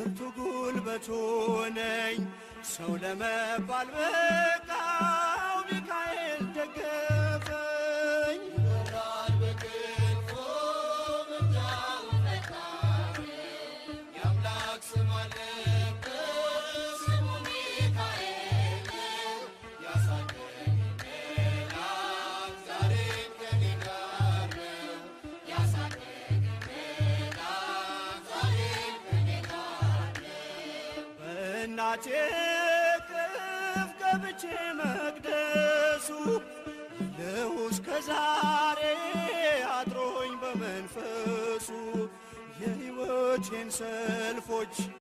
ብርቱ ጉልበት ሆነኝ ሰው ለመባል በቃው ሚካኤል ደገፈኝ። ይበራል በክንፉ ምልጃው ፈጣሪ የአምላክ ስም አለበት ስሙ ሚካኤል ያሳደገኝ መልአክ ዛሬም ከኔ ጋር ነው። ያሳደገኝ መልአክ ዛሬም ከኔ ጋር ነው። በእናቴ እቅፍ ገብቼ መቅደሱ አለሁ እስከ ዛሬ አድሮኝ በመንፈሱ የሕይወቴን ሰልፎች